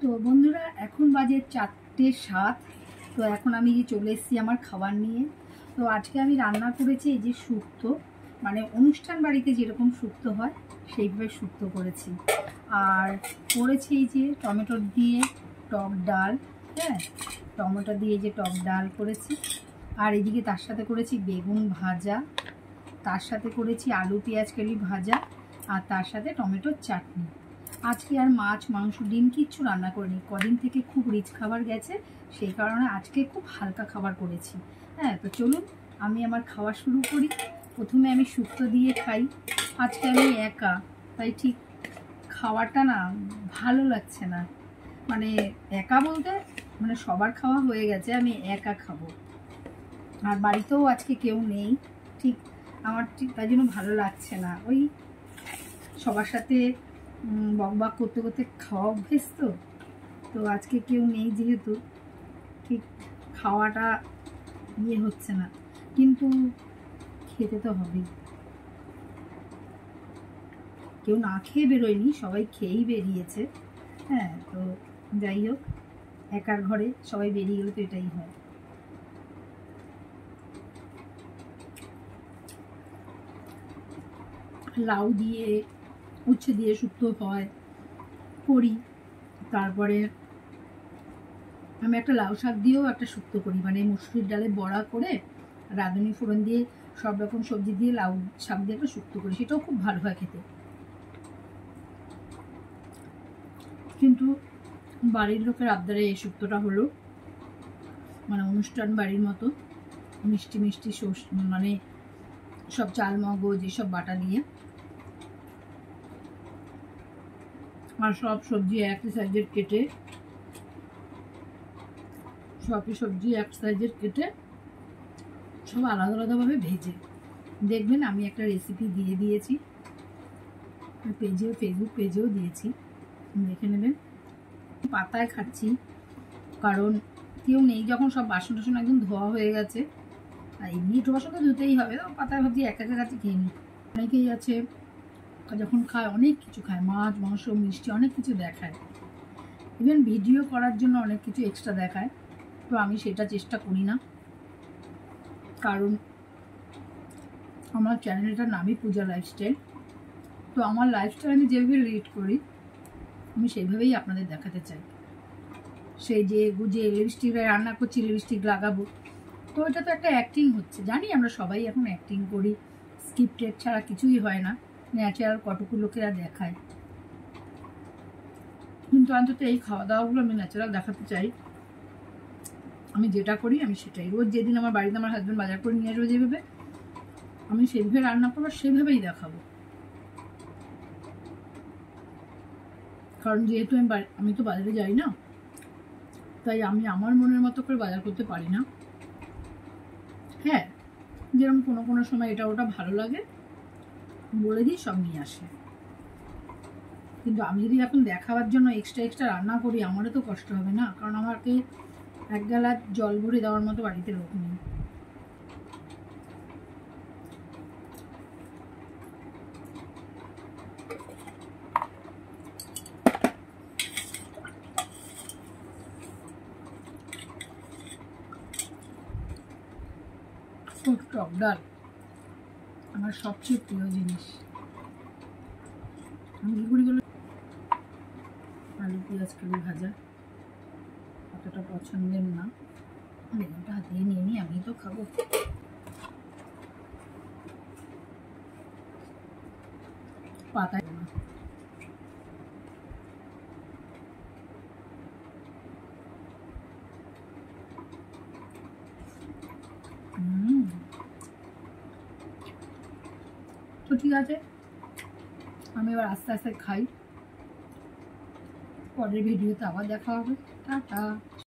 তো বন্ধুরা এখন বাজে 4:07। তো এখন আমি চলে এসেছি আমার খাবার নিয়ে। তো আজকে আমি রান্না করেছি এই যে শুক্তো, মানে অনুষ্ঠান বাড়িতে যেরকম শুক্তো হয় সেইভাবে শুক্তো করেছি। আর করেছি এই যে টমেটো দিয়ে টক ডাল, হ্যাঁ টমেটো দিয়ে যে টক ডাল করেছি। আর এদিকে তার সাথে করেছি বেগুন ভাজা, তার সাথে করেছি আলু পেঁয়াজ কলি ভাজা, আর তার সাথে টমেটোর চাটনি। আজকে আর মাছ মাংস ডিম কিচ্ছু রান্না করিনি, কদিন থেকে খুব রিচ খাবার গেছে, সেই কারণে আজকে খুব হালকা খাবার করেছি। হ্যাঁ, তো চলুন আমি আমার খাওয়া শুরু করি। প্রথমে আমি শুক্তো দিয়ে খাই। আজকে আমি একা, তাই ঠিক খাওয়াটা না ভালো লাগছে না। মানে একা বলতে মানে সবার খাওয়া হয়ে গেছে, আমি একা খাবো। আর বাড়িতেও আজকে কেউ নেই, ঠিক আমার ঠিক তাই জন্য ভালো লাগছে না। ওই সবার সাথে বকবক করতে করতে খাওয়া অভ্যেস, তো আজকে কেউ নেই যেহেতু ঠিক খাওয়াটা হচ্ছে না, কিন্তু খেতে তো হবেই। কেউ না খেয়ে বেরোয়নি, সবাই খেয়েই বেরিয়েছে। হ্যাঁ, তো যাই হোক, একার ঘরে সবাই বেরিয়ে গেলে তো এটাই হয়। লাউ দিয়ে উচ্ছে দিয়ে শুক্তো হয় করি, তারপরে আমি একটা লাউ শাক দিয়েও একটা শুক্তো করি, মানে মুসুরির ডালে বড়া করে রাঁধুনি ফোড়ন দিয়ে সব রকম সবজি দিয়ে লাউ শাক দিয়ে একটা শুক্তো করি, সেটাও খুব ভালো হয় খেতে। কিন্তু বাড়ির লোকের আবদারে এই শুক্তোটা হলো, মানে অনুষ্ঠান বাড়ির মতো মিষ্টি মিষ্টি মানে সব চাল মগজ এসব বাটা দিয়ে, আর সব সবজি একই সাইজের কেটে, সবই সবজি এক সাইজের কেটে সব আলাদা আলাদাভাবে ভেজে। দেখবেন আমি একটা রেসিপি দিয়ে দিয়েছি পেজেও, ফেসবুক পেজেও দিয়েছি, দেখে নেবেন। পাতায় খাচ্ছি কারণ কেউ নেই যখন, সব বাসন টাসন একদম ধোয়া হয়ে গেছে, আর এমনি একটু বাসন তো ধুতেই হবে, পাতায় ভাবছি একা একা কাছে খেয়ে নিই। অনেকেই আছে যখন খায় অনেক কিছু খায়, মাছ মাংস মিষ্টি অনেক কিছু দেখায়, ইভেন ভিডিও করার জন্য অনেক কিছু এক্সট্রা দেখায়। তো আমি সেটা চেষ্টা করি না, কারণ আমার চ্যানেলটার নামই পূজা লাইফস্টাইল। তো আমার লাইফস্টাইল আমি যেভাবে লিড করি আমি সেইভাবেই আপনাদের দেখাতে চাই। সেই যে গুজে লিপস্টিক রান্না করছি, লিপস্টিক লাগাবো, তো এটা তো একটা অ্যাক্টিং হচ্ছে, জানি আমরা সবাই এখন অ্যাক্টিং করি, স্ক্রিপ্টেড ছাড়া কিছুই হয় না, ন্যাচারাল কটুকু লোকেরা দেখায়। কিন্তু অন্তত এই খাওয়া দাওয়াগুলো আমি ন্যাচারাল দেখাতে চাই। আমি যেটা করি আমি সেটাই, রোজ যেদিন আমার বাড়িতে আমার হাজব্যান্ড বাজার করে নিয়ে আসবে যেভাবে, আমি সেভাবে রান্না করবো, সেভাবেই দেখাবো। কারণ যেহেতু আমি তো বাজারে যাই না, তাই আমি আমার মনের মতো করে বাজার করতে পারি না। হ্যাঁ, যেরকম কোনো কোনো সময় এটা ওটা ভালো লাগে বলে দিই, সব নিয়ে আসে। কিন্তু আমি যদি এখন দেখাবার জন্য এক্সট্রা রান্না করি, আমারও তো কষ্ট হবে না, কারণ আমাকে এক গ্লাস জল ভরে দেওয়ার মতো বাড়িতে লোক নেই। টক ডাল আমার সবচেয়ে প্রিয় জিনিস। আমি কি করি বলো, আলু পেঁয়াজ কলি ভাজা অতটা পছন্দের না, বেগুনটা হাতে নিয়ে নিই, আমি তো খাবো। পাতায় না, তো ঠিক আছে, আমি এবার আস্তে আস্তে খাই। পরের ভিডিওতে আবার দেখা হবে, টাটা।